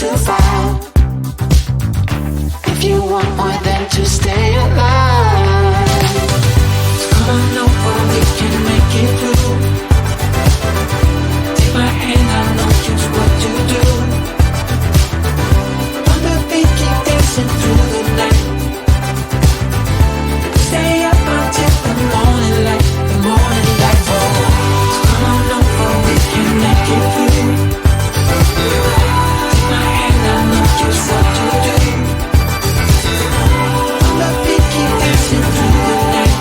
to fight. If you want more than to stay alive, so come on over, we can make it through. Take my hand, I know just what to do. On the beat, keep dancing through the night. Stay up until the morning light, the morning light. Oh, so come on over, we can make it through. Take my hand, I know just what to do. On the beat, keep dancing through the night.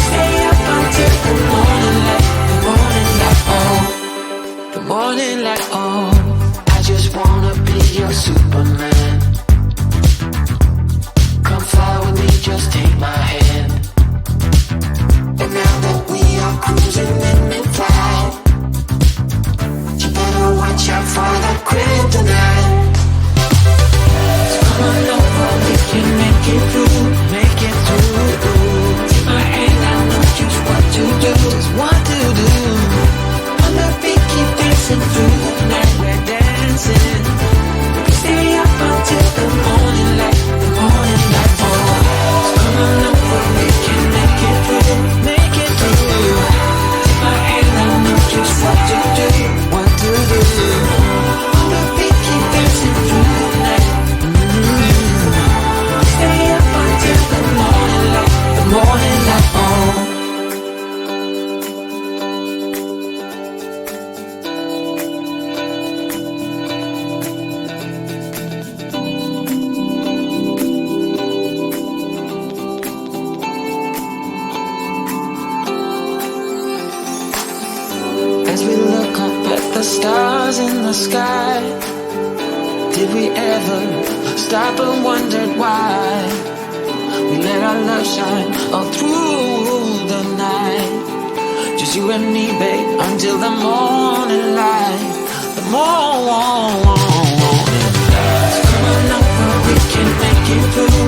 Stay up until the morning light, the morning light. Oh, the morning light. Oh, I just wanna be your Superman. Come fly with me, just take my hand. And now that we are cruising in mid-flight, you better watch out for that kryptonite. So come on over, we can make it through, make it through. Take my hand, I know just what to do, just what to do. On the beat, keep dancing through the night, we're dancing. Stay up until the morning light, the morning light. Oh, so come on over, we can make it through, make it through. Take my hand, I know just what to do, what to do. On the beat, keep dancing through the night. Stay up until the morning light, the morning light. Oh. As we look up at the stars in the sky, did we ever stop and wondered why we let our love shine all through the night? Just you and me, babe, until the morning light, the morning light. So come on over, we can make it through.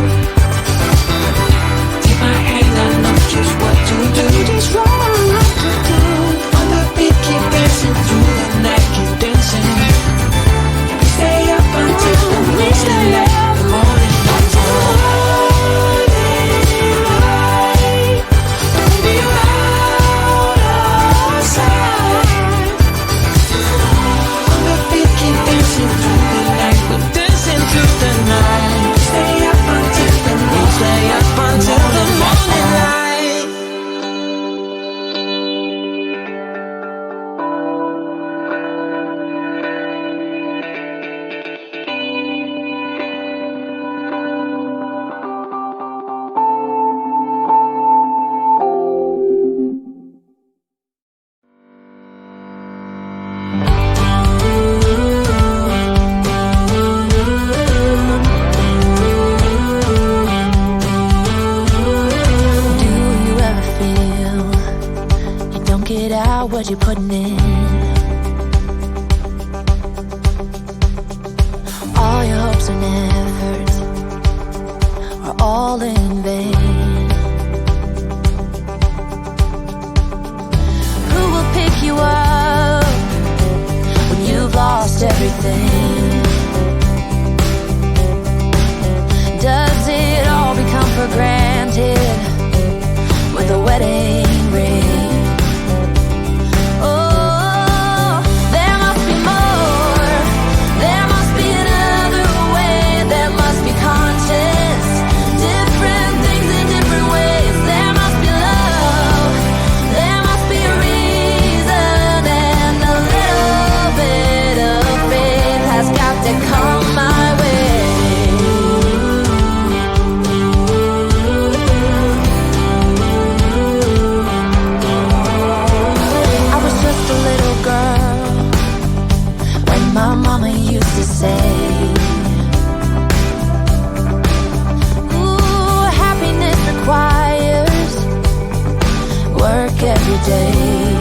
Take my hand, I know just what to do, just what to do. On the beat, keep dancing through the night, keep dancing. Stay up until the morning light, the morning light. Don't be out of sight. On the beat, keep dancing through the night, we're dancing through the night. Stay up until the morning, stay up until the morning light. What you're putting in, all your hopes and efforts are all in vain. Who will pick you up when you've lost everything? Does it all become for granted with a wedding ring? Every day